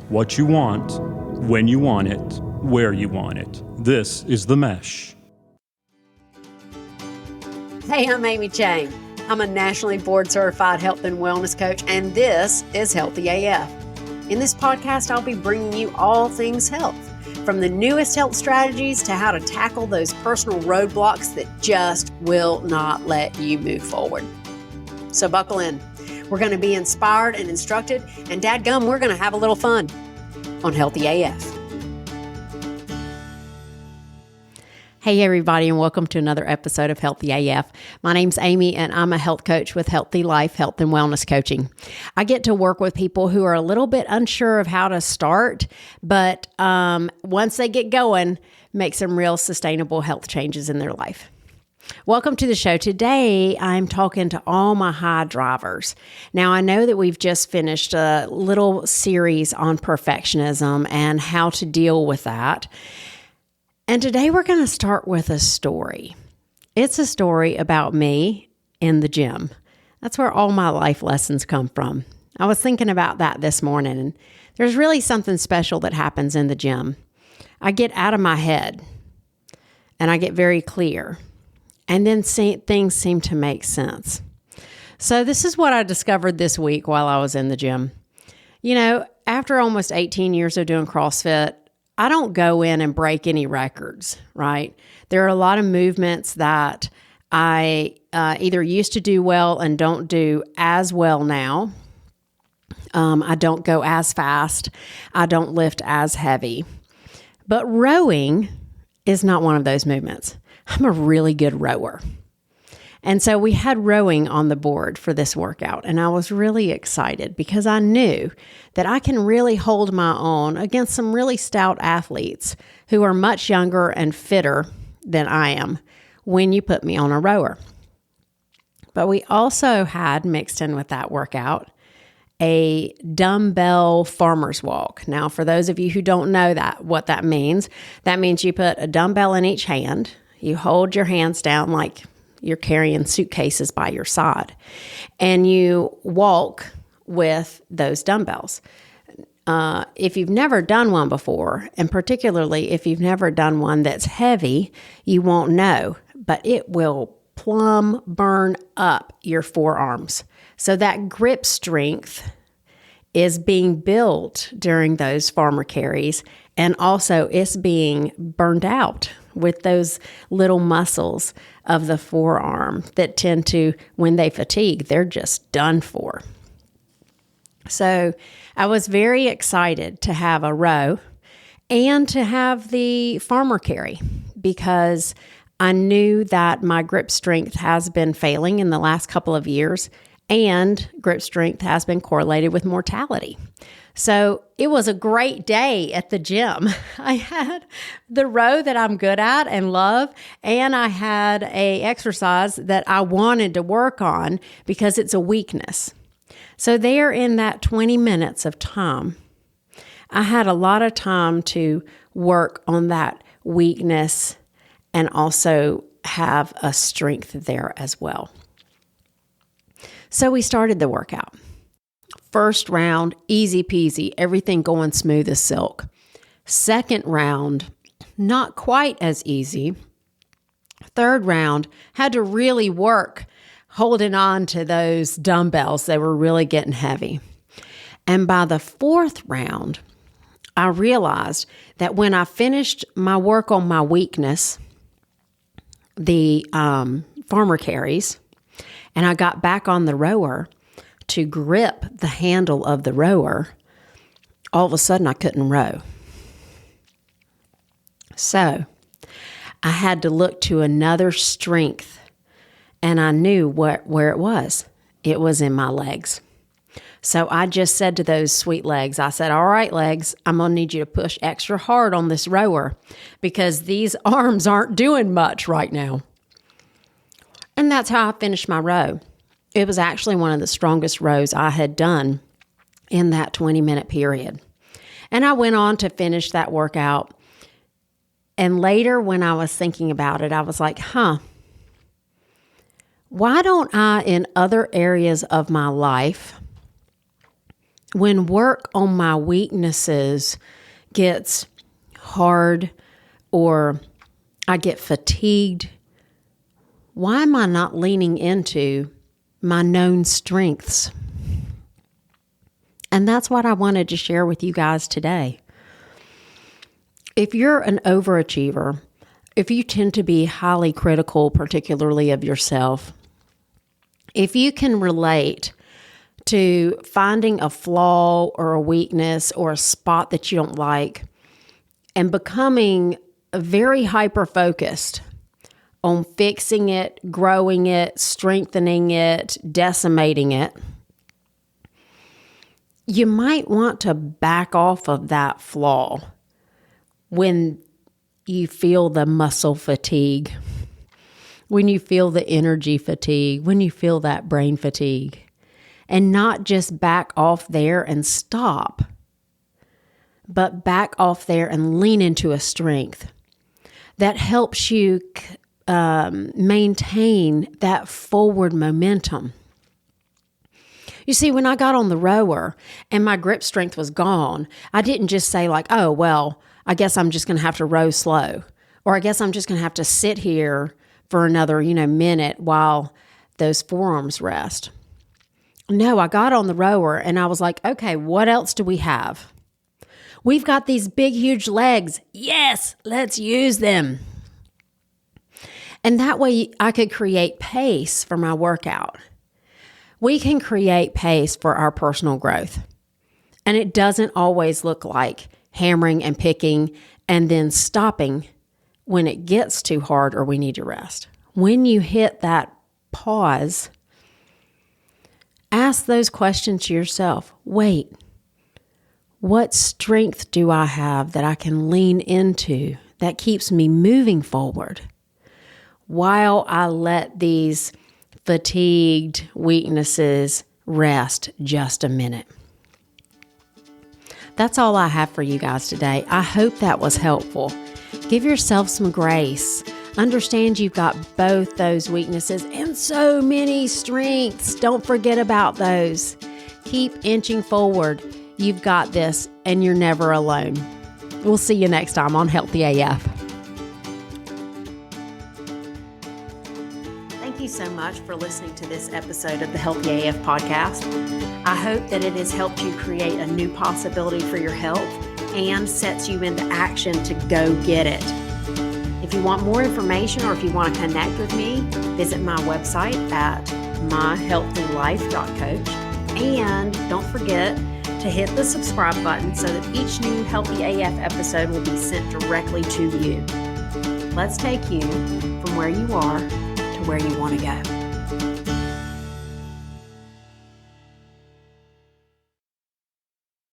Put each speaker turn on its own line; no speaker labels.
What you want, when you want it, where you want it. This is The Mesh.
Hey, I'm Amy Chang. I'm a nationally board certified health and wellness coach, and this is Healthy AF. In this podcast, I'll be bringing you all things health, from the newest health strategies to how to tackle those personal roadblocks that just will not let you move forward. So buckle in. We're going to be inspired and instructed, and dadgum, we're going to have a little fun on Healthy AF. Hey everybody, and welcome to another episode of Healthy AF. My name's Amy, and I'm a health coach with Healthy Life, Health and Wellness Coaching. I get to work with people who are a little bit unsure of how to start, but once they get going, make some real sustainable health changes in their life. Welcome to the show. Today, I'm talking to all my high drivers. Now, I know that we've just finished a little series on perfectionism and how to deal with that. And today, we're going to start with a story. It's a story about me in the gym. That's where all my life lessons come from. I was thinking about that this morning, and there's really something special that happens in the gym. I get out of my head, and I get very clear. And then things seem to make sense. So this is what I discovered this week while I was in the gym. You know, after almost 18 years of doing CrossFit, I don't go in and break any records, right? There are a lot of movements that I either used to do well and don't do as well now. I don't go as fast. I don't lift as heavy. But rowing is not one of those movements. I'm a really good rower. And so we had rowing on the board for this workout, and I was really excited because I knew that I can really hold my own against some really stout athletes who are much younger and fitter than I am when you put me on a rower. But we also had mixed in with that workout a dumbbell farmer's walk. Now, for those of you who don't know what that means you put a dumbbell in each hand. You hold your hands down like you're carrying suitcases by your side, and you walk with those dumbbells. If you've never done one before, and particularly if you've never done one that's heavy, you won't know, but it will plumb burn up your forearms. So that grip strength is being built during those farmer carries, and also it's being burned out with those little muscles of the forearm that tend to, when they fatigue, they're just done for. So I was very excited to have a row and to have the farmer carry because I knew that my grip strength has been failing in the last couple of years, and grip strength has been correlated with mortality. So it was a great day at the gym. I had the row that I'm good at and love, and I had a exercise that I wanted to work on because it's a weakness. So there in that 20 minutes of time, I had a lot of time to work on that weakness and also have a strength there as well. So we started the workout. First round, easy peasy, everything going smooth as silk. Second round, not quite as easy. Third round, had to really work holding on to those dumbbells. They were really getting heavy. And by the fourth round, I realized that when I finished my work on my weakness, the farmer carries, and I got back on the rower to grip the handle of the rower, all of a sudden I couldn't row. So I had to look to another strength, and I knew where it was. It was in my legs. So I just said to those sweet legs, I said, all right, legs, I'm going to need you to push extra hard on this rower because these arms aren't doing much right now. And that's how I finished my row. It was actually one of the strongest rows I had done in that 20-minute period. And I went on to finish that workout. And later when I was thinking about it, I was like, why don't I, in other areas of my life, when work on my weaknesses gets hard or I get fatigued, why am I not leaning into my known strengths? And that's what I wanted to share with you guys today. If you're an overachiever, if you tend to be highly critical, particularly of yourself, if you can relate to finding a flaw or a weakness or a spot that you don't like and becoming very hyper-focused on fixing it, growing it, strengthening it, decimating it, you might want to back off of that flaw when you feel the muscle fatigue, when you feel the energy fatigue, when you feel that brain fatigue, and not just back off there and stop, but back off there and lean into a strength that helps you maintain that forward momentum. You see, when I got on the rower and my grip strength was gone, I didn't just say like, oh, well, I guess I'm just going to have to row slow, or I guess I'm just going to have to sit here for another, minute while those forearms rest. No, I got on the rower and I was like, okay, what else do we have? We've got these big, huge legs. Yes, let's use them. And that way I could create pace for my workout. We can create pace for our personal growth. And it doesn't always look like hammering and picking and then stopping when it gets too hard or we need to rest. When you hit that pause, ask those questions to yourself. Wait, what strength do I have that I can lean into that keeps me moving forward while I let these fatigued weaknesses rest just a minute? That's all I have for you guys today. I hope that was helpful. Give yourself some grace. Understand you've got both those weaknesses and so many strengths. Don't forget about those. Keep inching forward. You've got this, and you're never alone. We'll see you next time on Healthy AF. Thank you so much for listening to this episode of the Healthy AF podcast. I hope that it has helped you create a new possibility for your health and sets you into action to go get it. If you want more information or if you want to connect with me, visit my website at myhealthylife.coach. And don't forget to hit the subscribe button so that each new Healthy AF episode will be sent directly to you. Let's take you from where you are to where you want to go.